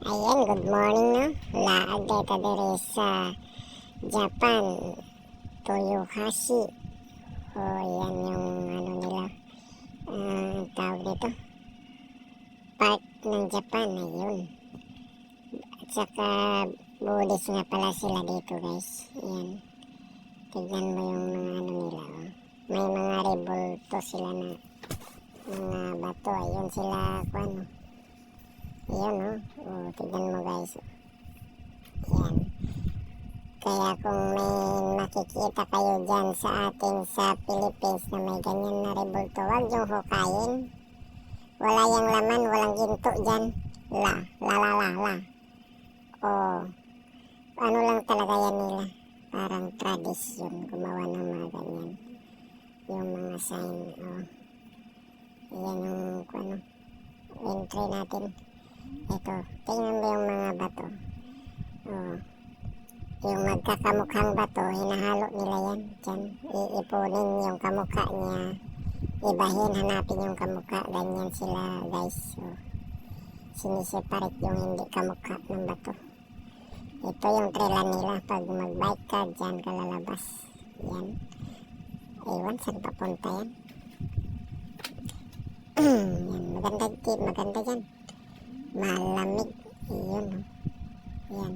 Ayan, good morning, no? Laag dito diri sa Japan, Toyohashi. O, yan yung ano nila, tawag dito, part ng Japan, ayun. At saka, Buddhist nga pala sila dito, guys. Ayan, tignan mo yung mga ano nila, oh. May mga rebulto sila na mga bato, ayun sila, ano. Ayan, oh. Oh, tignan mo, guys. Ayan. Kaya kung may makikita kayo dyan sa atin sa Philippines na may ganyan na rebulto, huwag yung hukayin. Wala yung laman, walang ginto dyan. La. O, ano lang talaga yan nila. Parang tradisyon, gumawa ng mga ganyan. Yung mga sign, o. Ayan yung, ano, entry natin. Ito, tingnan mo yung mga bato. O, yung magkakamukhang bato, hinahalo nila yan. Diyan, iipunin yung kamukha niya. Ibahin, hanapin yung kamukha. Ganyan sila, guys. So, siniseparate yung hindi kamukha ng bato. Ito yung trela nila. Pag mag-bike ka, dyan ka lalabas. Yan. Ewan, saan papunta yan? Yan, maganda dyan. Malamig. Yun, oh. Yan.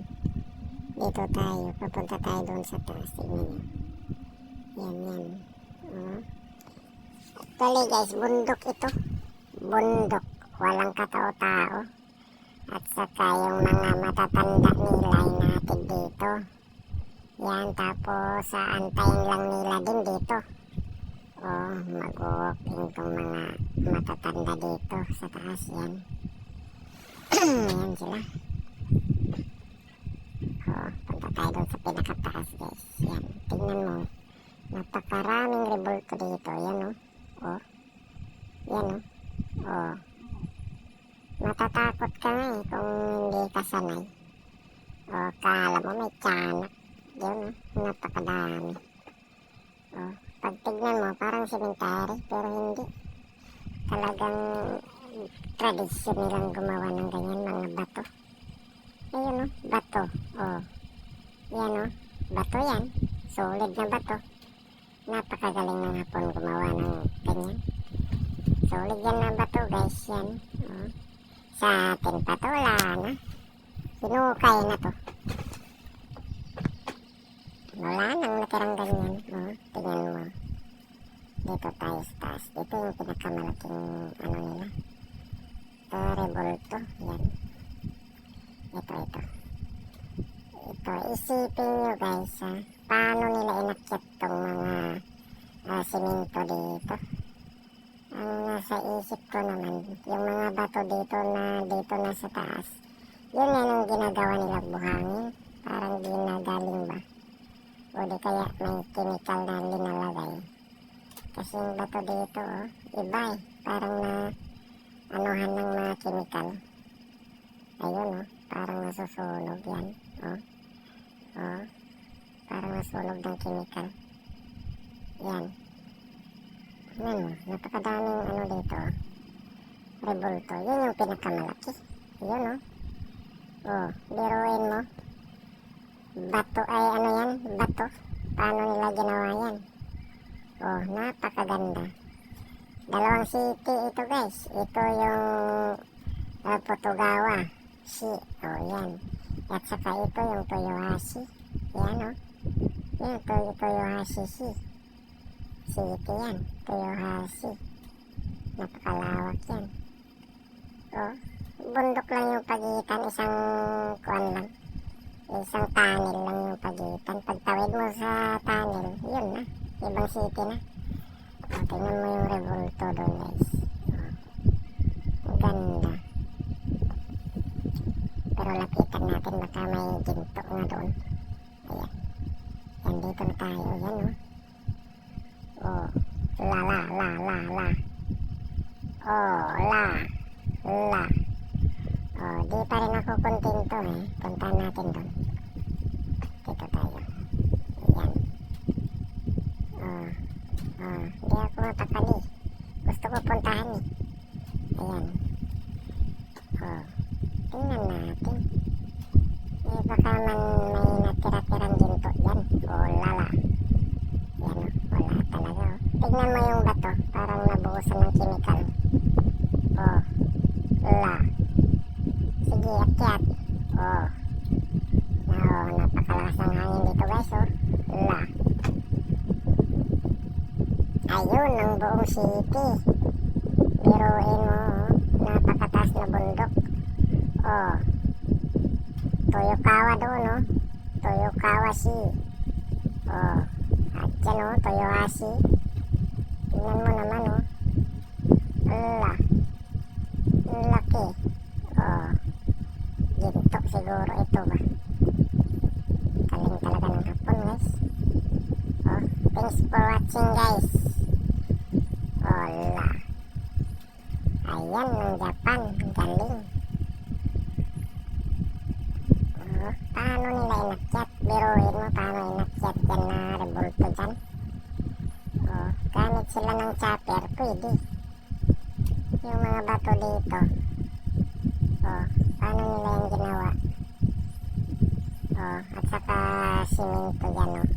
Dito tayo, papunta tayo doon sa taas. Tingnan nyo. Yan. Actually guys, bundok ito. Bundok. Walang katao-tao. At saka yung mga matatanda nila hinatid dito. Yan, tapos antayin lang nila din dito. Mag-walking tong mga matatanda dito sa taas. Yan. Yan sila. Punta tayo doon sa pinakataas, guys. Yan, tingnan mo. Napakaraming rebulto dito. Yan, oh. Yan, oh. Matatakot ka nga kung hindi ka sanay. Kala mo may tiyanak. Yun, napakadami. Pag tignan mo, parang cemetery, pero hindi. Talagang tradisyon nilang gumawa ng ganyan, mga bato. Ayun, bato. Yan, bato yan. Solid na bato. Napakagaling ng Hapon gumawa ng ganyan. Solid yan na bato, guys. Yan. Sa atin pa to, wala na. Hinukay na to. Wala nang natirang ganyan. Tingnan mo. Dito tayo sa taas. Dito yung pinakamalaking ano nila. Rebulto. Yan. Ito. Isipin nyo, guys, paano nila inakyat tong mga simento dito. Ang nasa isip ko naman, yung mga bato dito na sa taas, yun yan ang ginagawa nilang buhangin. Parang ginagaling ba? O di kaya may chemical na linalagay. Kasi yung bato dito, iba parang na anuhan ng mga chemical. Ayun, parang nasusunog yan. Parang nasunog ng chemical. Yan. Napakadaming ano dito. Rebulto. Yun yung pinakamalaki. Yun, biruin mo. Bato ay ano yan? Bato. Paano nila ginawa yan? Napakaganda. Dalawang city ito, guys. Ito yung Potogawa. Yan. At saka ito yung Toyohashi. Yan, Yan, Toyohashi City yan. Toyohashi. Napakalawak yan. Bundok lang yung pagitan. Isang kuan lang. Isang tunnel lang yung pagitan. Pagtawid mo sa tunnel, yun na. Ibang city na. Tingnan mo yung rebulto doon, guys. Ganda. Pero lapitan natin, baka may ginto nga doon. Ayan. Yan, dito na tayo. Yan, la. Di pa rin ako kontento, puntahan natin doon. Dito tayo. Ayan. Di ako mapakali. Gusto ko puntahan, Ayan. Tingnan na. natin. Eh baka man may natira-tirang ginto dyan. O lala. Yan o, wala talaga o. Tignan mo yung bato, parang nabuhusan ng chemical. O, la. Sige, akyat. O. Napakalakas ng hangin dito guys o. La. Ayun, ang buong city. Biruin mo, napakataas na bundok. Oh, Toyokawa doon, no? Toyokawa Sea. Oh, at yan, no? Toyohashi. Tingnan mo naman, no? Ala, ang laki. Oh, ginto siguro ito ba? Galing talaga ng Hapon, guys. Oh, thanks for watching, guys. Ala. Ayan, ng Japan. Galing. Oh, paano nila inakyat? Biruin mo paano inakyat yan na rebulto dyan. Oh, gamit sila ng chopper. Pwede. Yung mga bato dito. Oh, paano nila yung ginawa? Oh, at saka simento yan, oh.